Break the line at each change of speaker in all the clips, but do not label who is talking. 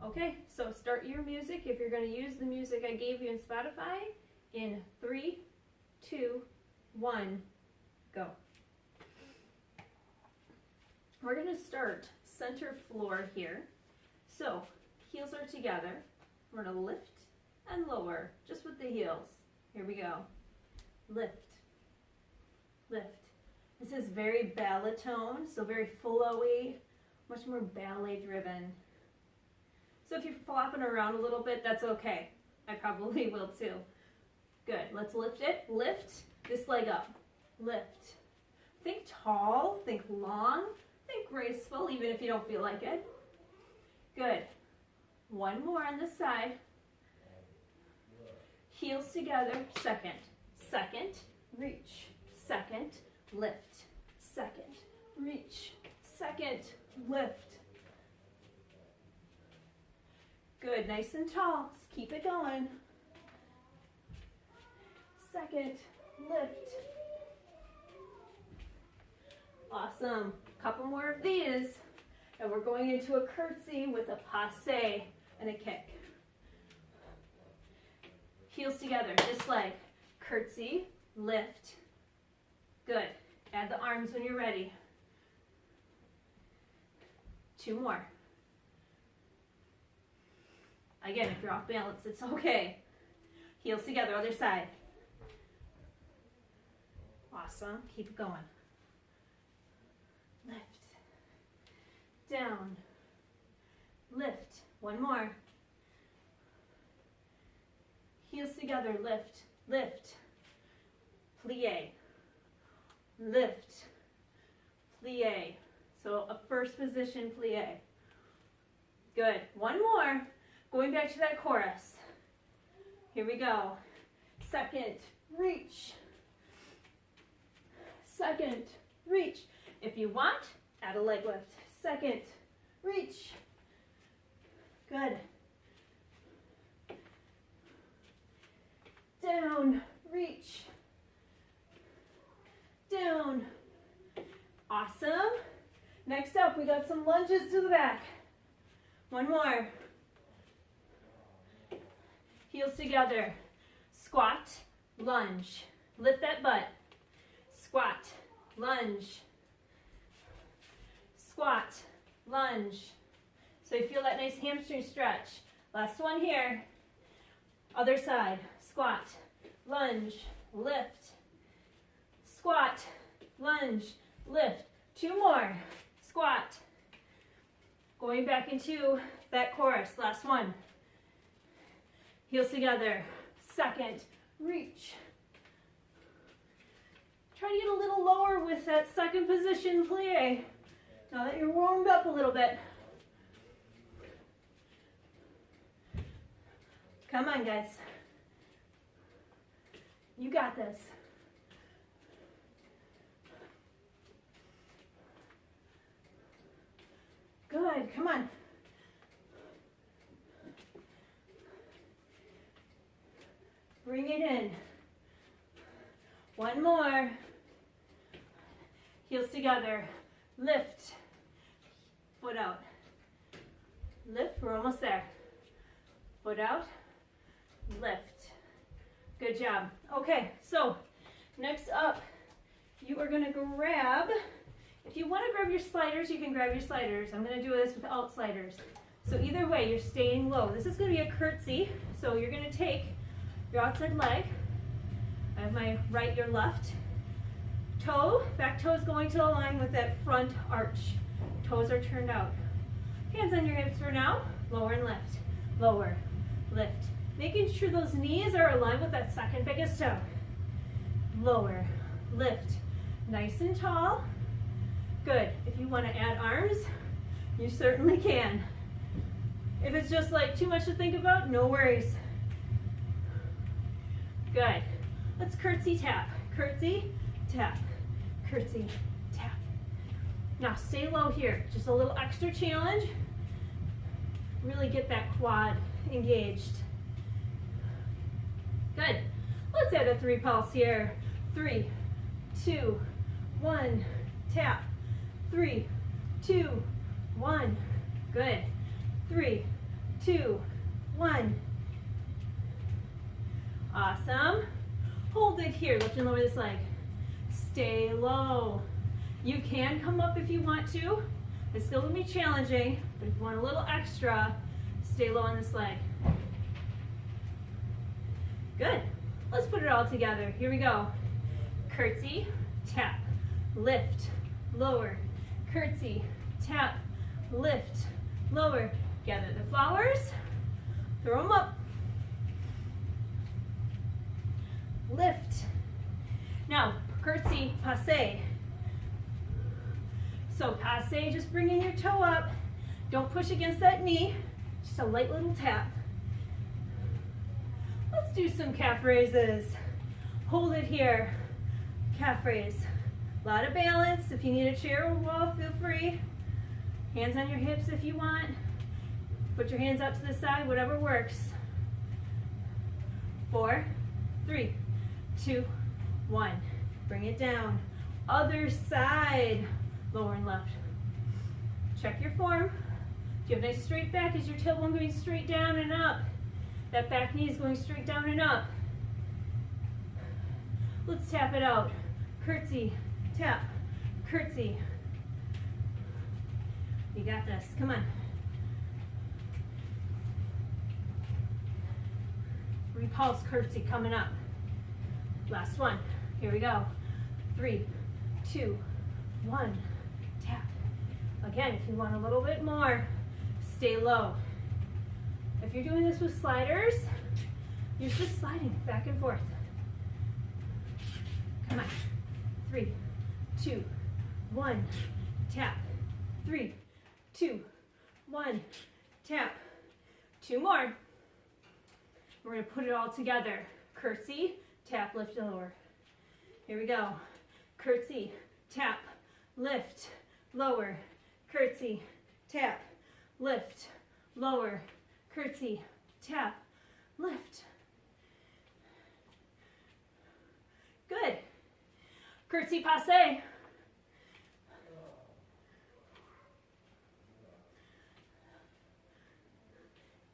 Okay, so start your music if you're going to use the music I gave you in Spotify in 3, 2, 1, go. We're going to start center floor here. So heels are together. We're going to lift and lower just with the heels. Here we go. Lift, lift. This is very ballet tone, so very flowy, much more ballet driven. So if you're flopping around a little bit, that's okay. I probably will too. Good, let's lift it. Lift this leg up. Lift. Think tall, think long, think graceful, even if you don't feel like it. Good. One more on this side. Heels together, second. Second, reach. Second, lift. Second, reach. Second, lift. Good, nice and tall. Just keep it going. Second, lift. Awesome. Couple more of these. And we're going into a curtsy with a passe and a kick. Heels together, this leg. Curtsy, lift. Good. Add the arms when you're ready. 2 more. Again, if you're off balance, it's okay. Heels together, other side. Awesome. Keep it going. Lift. Down. Lift. One more. Heels together, lift. Lift. Plie. Lift. Plie. So a first position plie. Good. One more. Going back to that chorus. Here we go. Second, reach. Second, reach. If you want, add a leg lift. Second, reach. Good. Down, reach. Down. Awesome. Next up, we got some lunges to the back. One more. Heels together. Squat, lunge. Lift that butt. Squat, lunge. Squat, lunge. So you feel that nice hamstring stretch. Last one here. Other side. Squat, lunge, lift. Squat, lunge, lift. 2 more. Squat. Going back into that chorus. Last one. Heels together. Second, reach. Try to get a little lower with that second position plie. Now that you're warmed up a little bit. Come on, guys. You got this. Good, come on. Bring it in. One more. Heels together. Lift. Foot out. Lift, we're almost there. Foot out. Lift. Good job. Okay, so next up, you are gonna grab, if you wanna grab your sliders, you can grab your sliders. I'm gonna do this without sliders. So either way, you're staying low. This is gonna be a curtsy, so you're gonna take your outside leg. I have my right, your left. Toe, back toe is going to align with that front arch. Toes are turned out. Hands on your hips for now. Lower and lift. Lower, lift. Making sure those knees are aligned with that second biggest toe. Lower, lift. Nice and tall. Good. If you want to add arms, you certainly can. If it's just like too much to think about, no worries. Good. Let's curtsy tap. Curtsy, tap. Curtsy, tap. Now stay low here. Just a little extra challenge. Really get that quad engaged. Good. Let's add a 3 pulse here. 3, 2, 1, tap. 3, 2, 1. Good. 3, 2, 1. Awesome. Hold it here. Lift and lower this leg. Stay low. You can come up if you want to. It's still going to be challenging, but if you want a little extra, stay low on this leg. Good. Let's put it all together. Here we go. Curtsy, tap, lift, lower. Curtsy, tap, lift, lower. Gather the flowers, throw them up. Lift. Now, curtsy, passe. So passe, just bringing your toe up. Don't push against that knee. Just a light little tap. Let's do some calf raises. Hold it here. Calf raise. A lot of balance. If you need a chair or wall, feel free. Hands on your hips if you want. Put your hands out to the side, whatever works. 4, 3, 2, 1. Bring it down. Other side. Lower and left. Check your form. Do you have a nice straight back? Is your tailbone going straight down and up? That back knee is going straight down and up. Let's tap it out. Curtsy, tap, curtsy. You got this. Come on. Repulse curtsy coming up. Last one. Here we go. 3, 2, 1. Tap. Again, if you want a little bit more, stay low. If you're doing this with sliders, you're just sliding back and forth. Come on. 3, 2, 1. Tap. 3, 2, 1. Tap. 2 more. We're going to put it all together. Curtsy, tap, lift, lower. Here we go. Curtsy, tap, lift, lower. Curtsy, tap, lift, lower. Curtsy, tap, lift. Good. Curtsy, passe.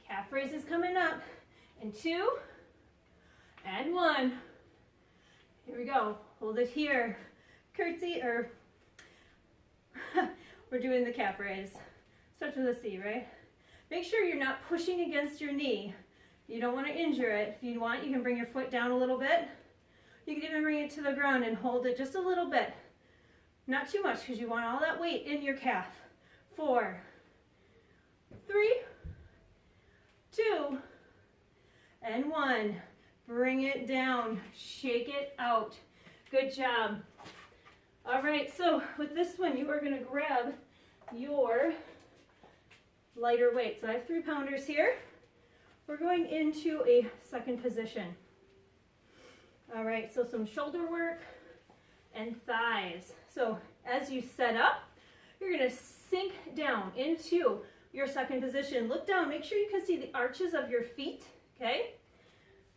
Calf raises coming up. And 2, and 1. Here we go. Hold it here. Curtsy, or we're doing the calf raise. Starts with a C, right? Make sure you're not pushing against your knee. You don't want to injure it. If you want, you can bring your foot down a little bit. You can even bring it to the ground and hold it just a little bit. Not too much, because you want all that weight in your calf. 4, 3, 2, and 1. Bring it down. Shake it out. Good job. All right, so with this one, you are going to grab your lighter weight. So I have 3-pounders here. We're going into a second position. All right, so some shoulder work and thighs. So as you set up, you're going to sink down into your second position. Look down. Make sure you can see the arches of your feet. Okay,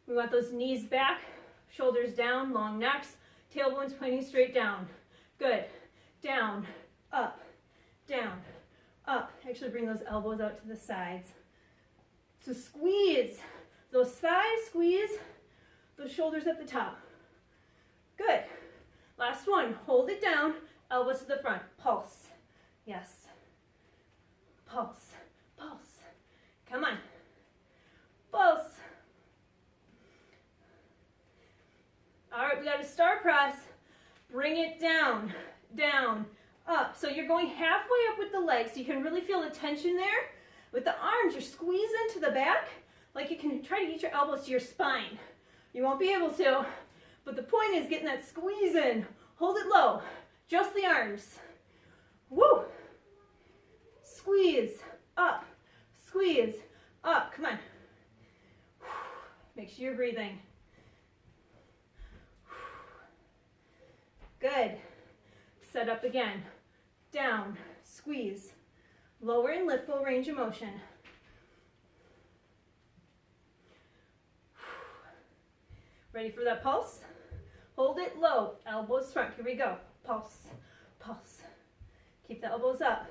we want those knees back, shoulders down, long necks, tailbones pointing straight down. Good. Down, up, down, up. Actually bring those elbows out to the sides. So squeeze those thighs, squeeze those shoulders at the top. Good. Last one. Hold it down, elbows to the front. Pulse. Yes. Pulse, pulse. Come on. Pulse. All right, we got a star press. Bring it down, down, up. So you're going halfway up with the legs, so you can really feel the tension there. With the arms, you're squeezing to the back, like you can try to get your elbows to your spine. You won't be able to, but the point is getting that squeeze in. Hold it low, just the arms. Woo! Squeeze, up, squeeze, up. Come on. Make sure you're breathing. Good. Set up again. Down, squeeze. Lower and lift, full range of motion. Ready for that pulse? Hold it low, elbows front. Here we go. Pulse, pulse. Keep the elbows up.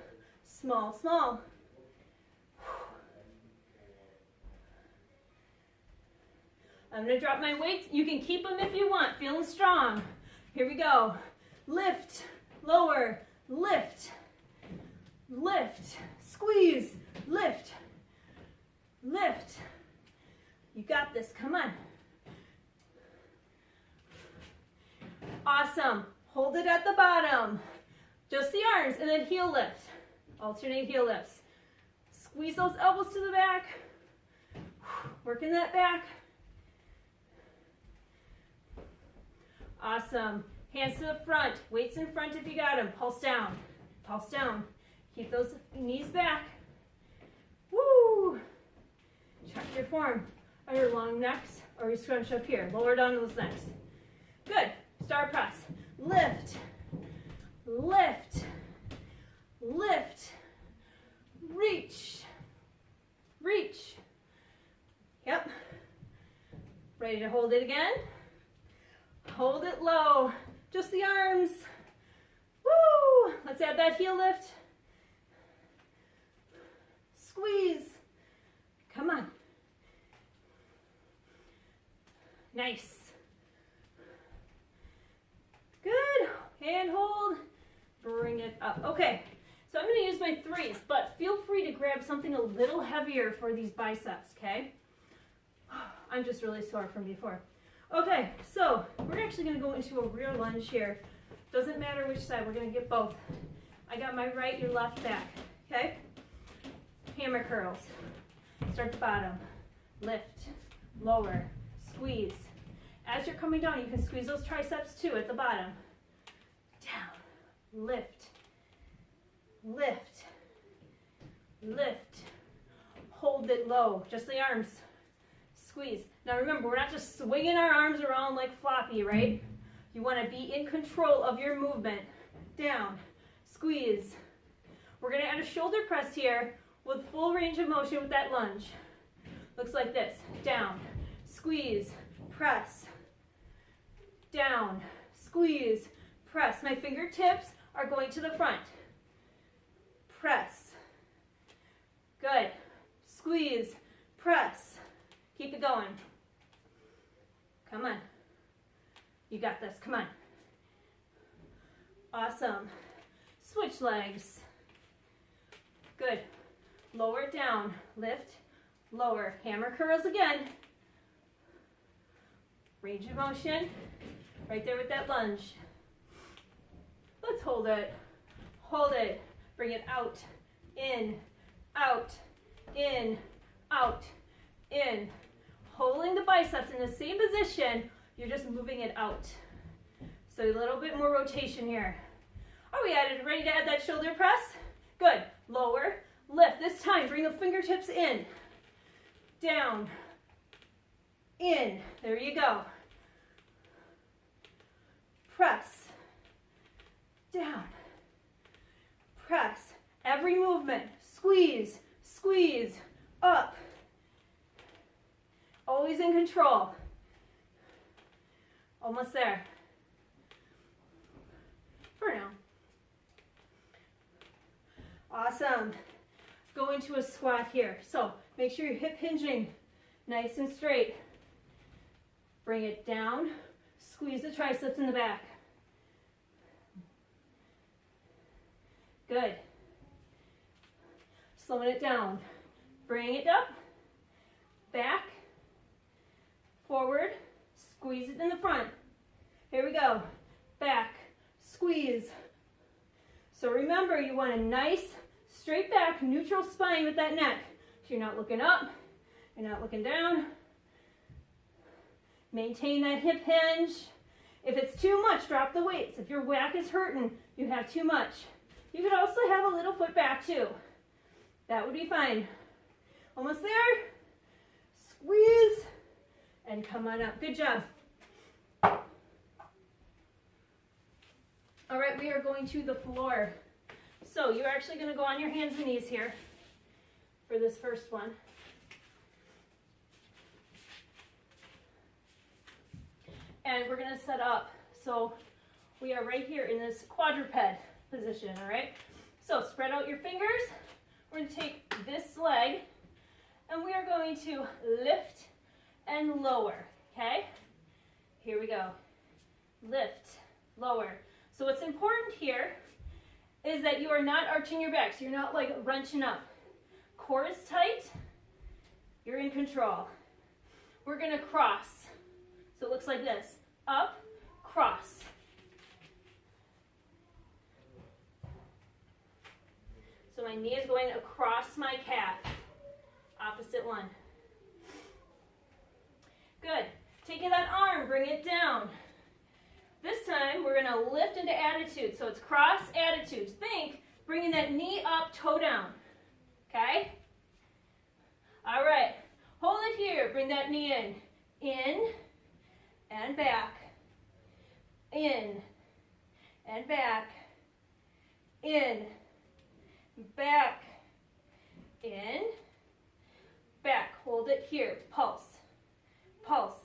Small, small. I'm gonna drop my weights. You can keep them if you want, feeling strong. Here we go. Lift, lower, lift, lift, squeeze, lift, lift. You got this, come on. Awesome, hold it at the bottom. Just the arms, and then heel lift. Alternate heel lifts. Squeeze those elbows to the back. Working that back. Awesome. Hands to the front. Weights in front if you got them. Pulse down. Pulse down. Keep those knees back. Woo! Check your form. Are your long necks or you scrunch up here? Lower down those necks. Good. Star press. Lift. Lift. Lift. Reach. Reach. Yep. Ready to hold it again? Hold it low. Just the arms. Woo! Let's add that heel lift. Squeeze. Come on. Nice. Good. Hand hold. Bring it up. Okay. So I'm going to use my threes, but feel free to grab something a little heavier for these biceps, okay? I'm just really sore from before. Okay, so we're actually going to go into a rear lunge here. Doesn't matter which side, we're going to get both. I got my right, your left back, okay? Hammer curls. Start at the bottom. Lift, lower, squeeze. As you're coming down, you can squeeze those triceps too at the bottom. Down, lift, lift, lift. Hold it low, just the arms. Squeeze. Now remember, we're not just swinging our arms around like floppy, right? You want to be in control of your movement. Down, squeeze. We're going to add a shoulder press here with full range of motion with that lunge. Looks like this. Down, squeeze, press. Down, squeeze, press. My fingertips are going to the front. Press. Good. Squeeze, press. Keep it going. Come on. You got this. Come on. Awesome. Switch legs. Good. Lower it down. Lift, lower. Hammer curls again. Range of motion. Right there with that lunge. Let's hold it. Hold it. Bring it out. In, out, in, out, in. Holding the biceps in the same position, you're just moving it out. So a little bit more rotation here. Are we ready to add that shoulder press? Good. Lower, lift. This time, bring the fingertips in. Down, in. There you go. Press, down, press. Every movement, squeeze, squeeze, up. Always in control. Almost there. For now. Awesome. Go into a squat here. So make sure your hip hinging nice and straight. Bring it down. Squeeze the triceps in the back. Good. Slowing it down. Bring it up. Back. Forward, squeeze it in the front. Here we go. Back, squeeze. So remember, you want a nice, straight back, neutral spine with that neck. So you're not looking up, you're not looking down. Maintain that hip hinge. If it's too much, drop the weights. If your whack is hurting, you have too much. You could also have a little foot back too. That would be fine. Almost there. Squeeze. And come on up. Good job. All right, we are going to the floor. So you're actually going to go on your hands and knees here for this first one. And we're going to set up. So we are right here in this quadruped position, all right? So spread out your fingers. We're going to take this leg and we are going to lift and lower. Okay? Here we go. Lift, lower. So what's important here is that you are not arching your back. So you're not like wrenching up. Core is tight. You're in control. We're going to cross. So it looks like this. Up, cross. So my knee is going across my calf. Opposite one. Good. Taking that arm, bring it down. This time, we're going to lift into attitude. So it's cross attitudes. Think, bringing that knee up, toe down. Okay? All right. Hold it here. Bring that knee in. In and back. In and back. In, back. In, back. Hold it here. Pulse. Pulse.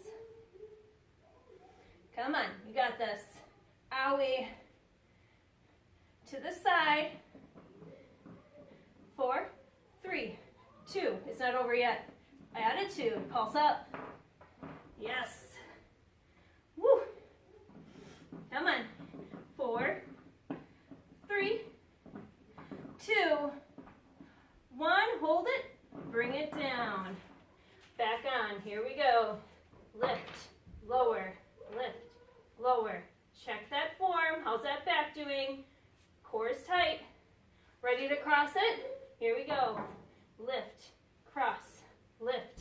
Come on, you got this. Owie. To the side. 4, 3, 2. It's not over yet. Attitude. Pulse up. Yes. Woo. Come on. 4, 3, 2, 1. Hold it. Bring it down. Back on. Here we go. Lift. Lower. Lift. Lower. Check that form. How's that back doing? Core is tight. Ready to cross it? Here we go. Lift. Cross. Lift.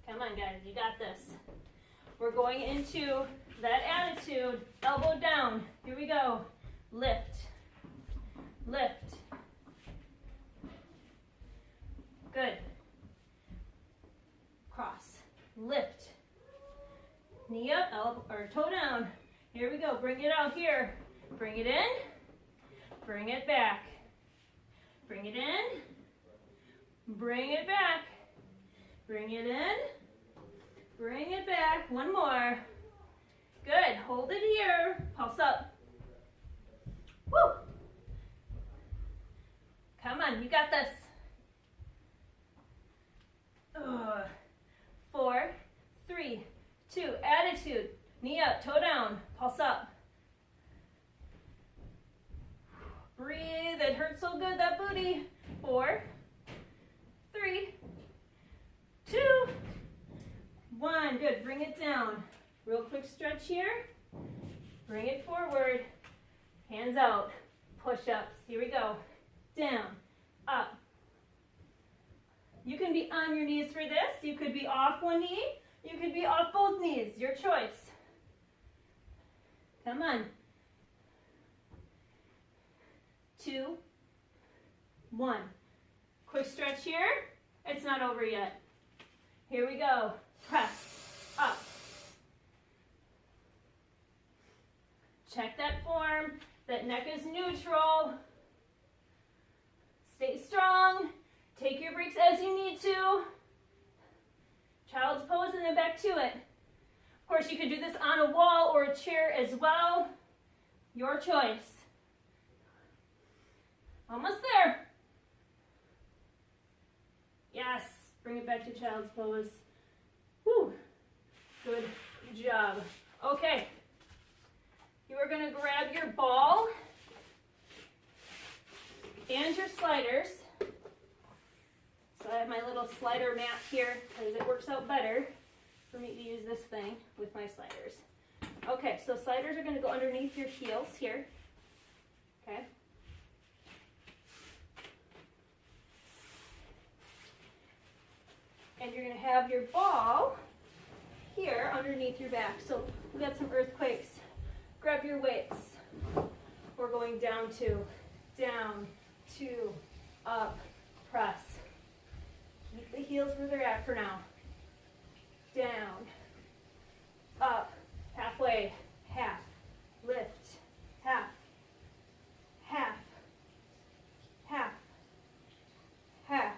Come on, guys. You got this. We're going into that attitude. Elbow down. Here we go. Lift. Lift. Good. Cross. Lift. Knee up, elbow, or toe down. Here we go. Bring it out here. Bring it in. Bring it back. Bring it in. Bring it back. Bring it in. Bring it back. One more. Good. Hold it here. Pulse up. Woo. Come on. You got this. 4, 3, 2. Attitude. Knee up, toe down. Pulse up. Breathe. It hurts so good, that booty. 4, 3, 2, 1. Good. Bring it down. Real quick stretch here. Bring it forward. Hands out. Push-ups. Here we go. Down. Up. You can be on your knees for this. You could be off one knee. You could be off both knees. Your choice. Come on. 2, 1. Quick stretch here. It's not over yet. Here we go. Press up. Check that form. That neck is neutral. Stay strong. Take your breaks as you need to. Child's pose and then back to it. Of course, you could do this on a wall or a chair as well. Your choice. Almost there. Yes. Bring it back to child's pose. Woo. Good job. Okay. You are going to grab your ball and your sliders. So I have my little slider mat here because it works out better for me to use this thing with my sliders. Okay, so sliders are going to go underneath your heels here. Okay. And you're going to have your ball here underneath your back. So we got some earthquakes. Grab your weights. We're going down, 2, up, press. Keep the heels where they're at for now. Down, up, halfway, half, lift, half, half, half, half.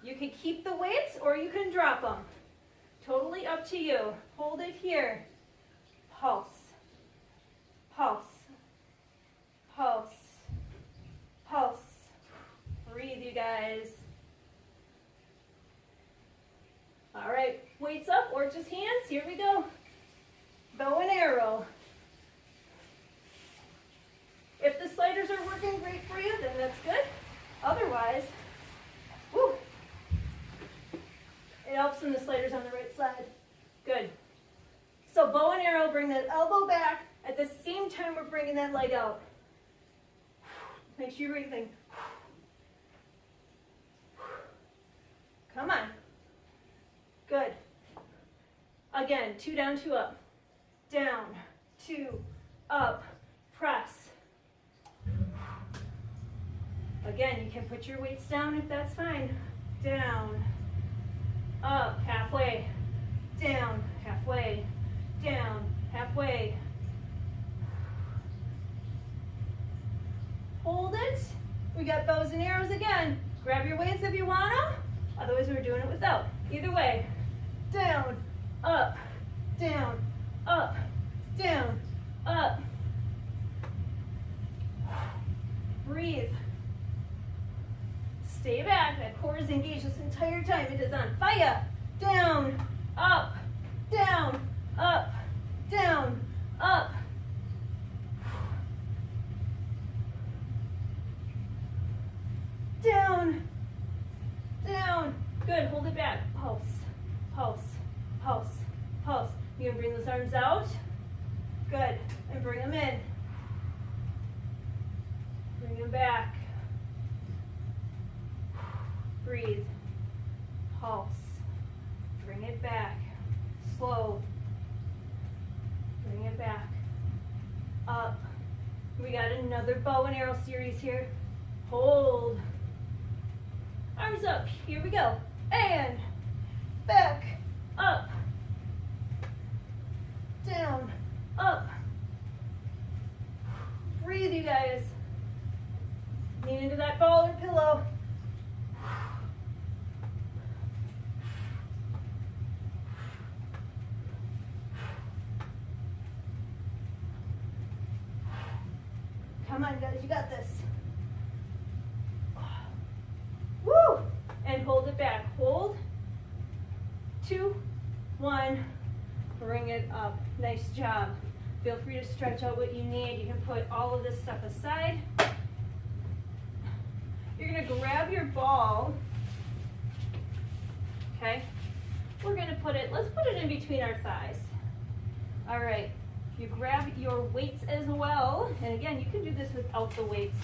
You can keep the weights or you can drop them. Totally up to you. Hold it here. Pulse, pulse, pulse, pulse. Breathe, you guys. or just hands. Here we go. Bow and arrow. If the sliders are working great for you, then that's good. Otherwise, woo, it helps when the slider's on the right side. Good. So bow and arrow, bring that elbow back. At the same time, we're bringing that leg out. Make sure you're breathing. Come on. Good. Again, 2 down, 2 up. Down, 2, up, press. Again, you can put your weights down if that's fine. Down, up, halfway. Down, halfway. Down, halfway. Hold it. We got bows and arrows again. Grab your weights if you want them. Otherwise, we're doing it without. Either way. Down, up, down, up, down, up. Breathe. Stay back. That core is engaged this entire time. It is on fire. Down, up, down, up, down, up. Down, down. Good. Hold it back. Pulse, pulse, pulse, pulse. You can bring those arms out. Good. And bring them in. Bring them back. Breathe. Pulse. Bring it back. Slow. Bring it back. Up. We got another bow and arrow series here. Hold. Arms up. Here we go. And back. Up. Down. Up. Breathe, you guys. Lean into that ball or pillow. Come on, guys, you got this. Woo! And hold it back. Hold. 2, 1. Bring it up. Nice job. Feel free to stretch out what you need. You can put all of this stuff aside. You're going to grab your ball. Okay? We're going to put it, let's put it in between our thighs. All right. You grab your weights as well. And again, you can do this without the weights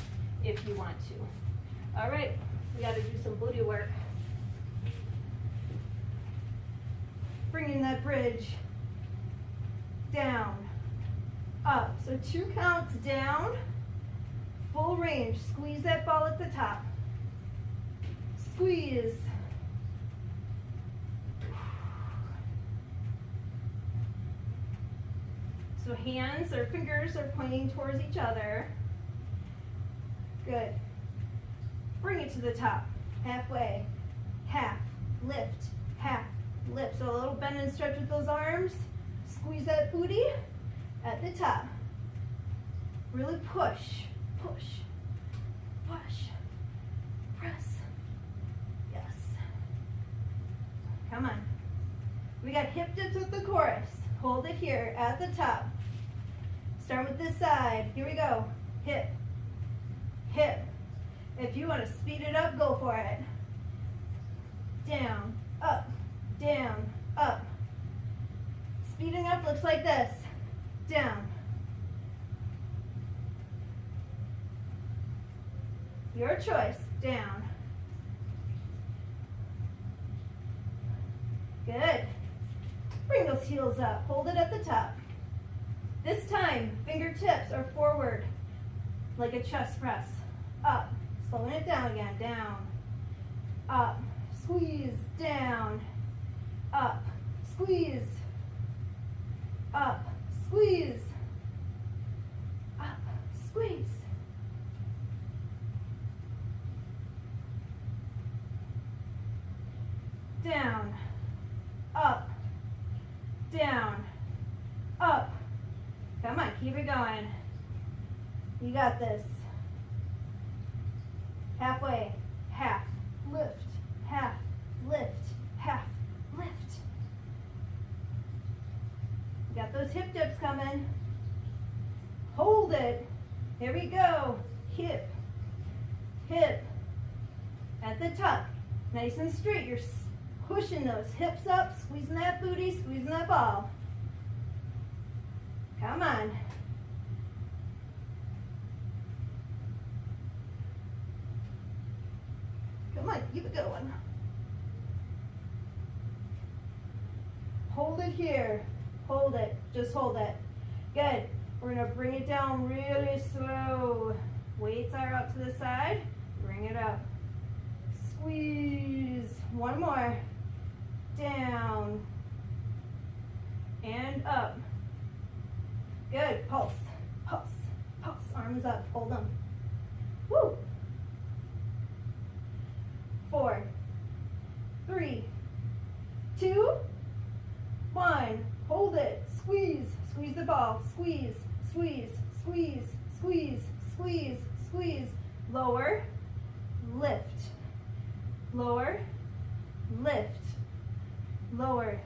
if you want to. All right. We got to do some booty work. Bringing that bridge down, up. So 2 counts down, full range. Squeeze that ball at the top. Squeeze. So hands or fingers are pointing towards each other. Good. Bring it to the top. Halfway. Half. Lift. Half. Lift. So a little bend and stretch with those arms. Squeeze that booty at the top. Really push. Push. Push. Press. Yes. Come on. We got hip dips with the chorus. Hold it here at the top. Start with this side. Here we go. Hip. Hip. If you want to speed it up, go for it. Down, up, down, up. Speeding up looks like this. Down. Your choice. Down. Good. Bring those heels up. Hold it at the top. This time, fingertips are forward like a chest press. Up. Slowing it down again. Down. Up. Squeeze. Down. Up. Squeeze. Up. Squeeze. Up. Squeeze. Down. Up. Down. Up. Come on, keep it going. You got this. Halfway. Half. Lift. Half. Lift. Half. Lift. those hip dips coming. Hold it. Here we go. Hip, hip. At the top, nice and straight. You're pushing those hips up, squeezing that booty, squeezing that ball. Come on. Come on, keep it going. Hold it here. Hold it. Just hold it. Good. We're going to bring it down really slow. Weights are out to the side. Bring it up. Squeeze. One more. Down. And up. Good. Pulse. Pulse. Pulse. Arms up. Hold them. Woo. 4, 3, 2, 1. Hold it. Squeeze. Squeeze the ball. Squeeze. Squeeze. Squeeze. Squeeze. Squeeze. Squeeze. Lower. Lift. Lower. Lift. Lower.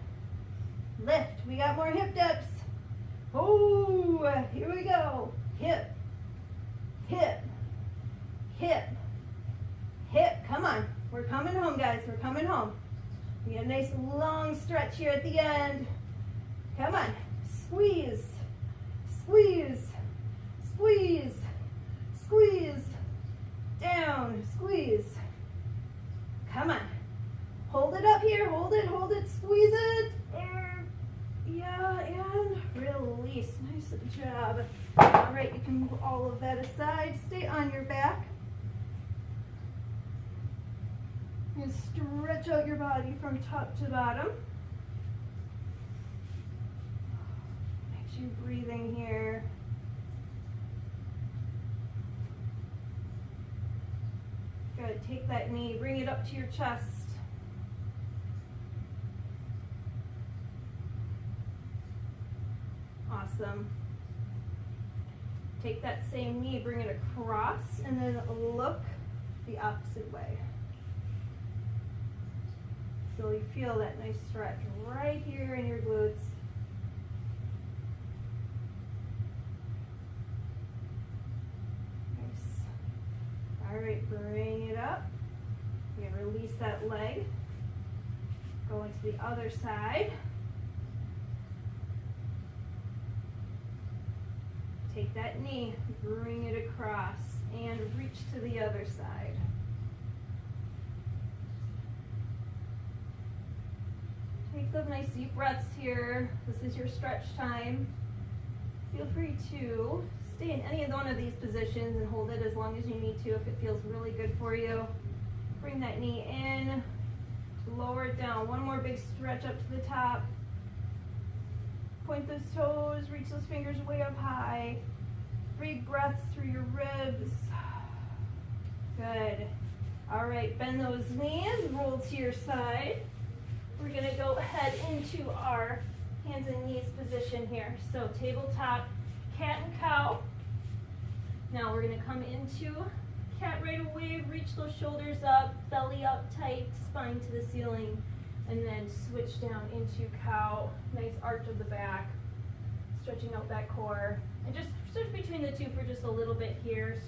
Lift. We got more hip dips. Oh, here we go. Hip. Hip. Hip. Hip. Come on. We're coming home, guys. We're coming home. We got a nice long stretch here at the end. Come on. Squeeze. Squeeze. Squeeze. Squeeze. Down. Squeeze. Come on. Hold it up here. Hold it. Hold it. Squeeze it. Yeah, and release. Nice job. All right, you can move all of that aside. Stay on your back. And stretch out your body from top to bottom. Make sure you're breathing here. Good. Take that knee, bring it up to your chest. Awesome. Take that same knee, bring it across, and then look the opposite way. So you feel that nice stretch right here in your glutes. Nice. All right, bring it up. You're gonna release that leg. Go into the other side. Take that knee, bring it across, and reach to the other side. Take some nice deep breaths here. This is your stretch time. Feel free to stay in any one of these positions and hold it as long as you need to if it feels really good for you. Bring that knee in, lower it down. One more big stretch up to the top. Point those toes, reach those fingers way up high. Big breaths through your ribs. Good. All right, bend those knees, roll to your side. We're gonna go ahead into our hands and knees position here. So tabletop, cat and cow. Now we're gonna come into cat right away, reach those shoulders up, belly up tight, spine to the ceiling, and then switch down into cow. Nice arch of the back, stretching out that core. And just switch between the two for just a little bit here.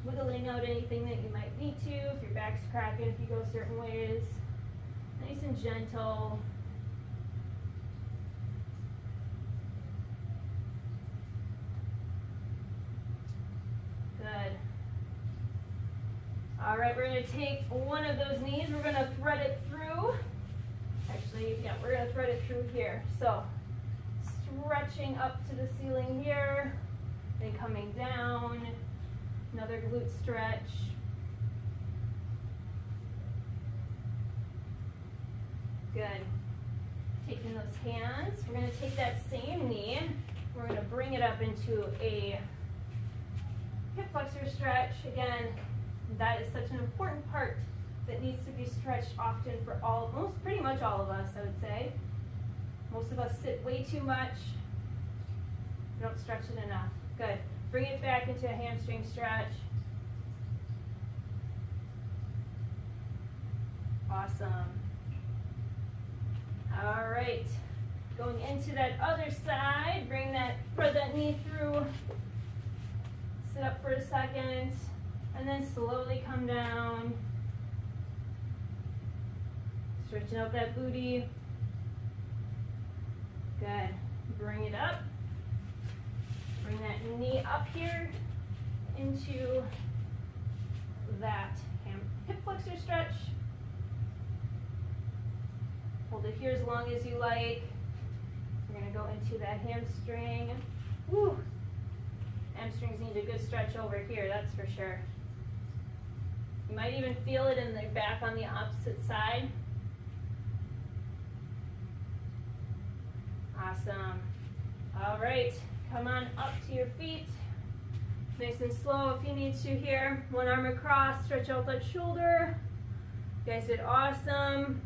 Wiggling out anything that you might need to, if your back's cracking, if you go certain ways. Nice and gentle. Good. All right, we're going to take one of those knees. We're going to thread it through. Actually, yeah, we're going to thread it through here. So, stretching up to the ceiling here, then coming down. Another glute stretch. Good. Taking those hands, we're going to take that same knee. We're going to bring it up into a hip flexor stretch. Again, that is such an important part that needs to be stretched often for pretty much all of us, I would say. Most of us sit way too much. We don't stretch it enough. Good. Bring it back into a hamstring stretch. Awesome. All right. Going into that other side, thread that knee through. Sit up for a second, and then slowly come down. Stretching out that booty. Good. Bring it up. Bring that knee up here into that hip flexor stretch. Hold it here as long as you like. We're going to go into that hamstring. Woo! Hamstrings need a good stretch over here, that's for sure. You might even feel it in the back on the opposite side. Awesome. All right, come on up to your feet. Nice and slow if you need to here. One arm across, stretch out that shoulder. You guys did awesome.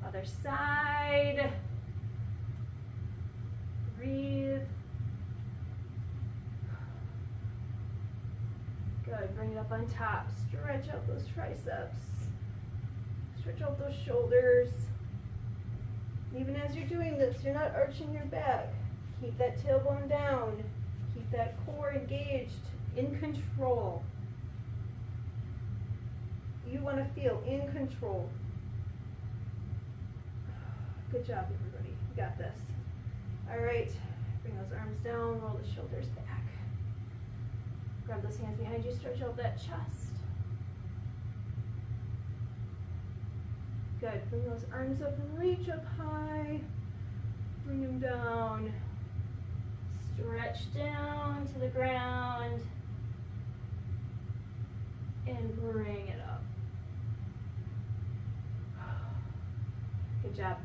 Other side. Breathe. Good, bring it up on top. Stretch out those triceps. Stretch out those shoulders. Even as you're doing this, you're not arching your back. Keep that tailbone down. Keep that core engaged, in control. You want to feel in control. Good job, everybody. You got this. All right, bring those arms down, roll the shoulders back. Grab those hands behind you, stretch out that chest. Good, bring those arms up and reach up high. Bring them down. Stretch down to the ground. And bring it up. Good job.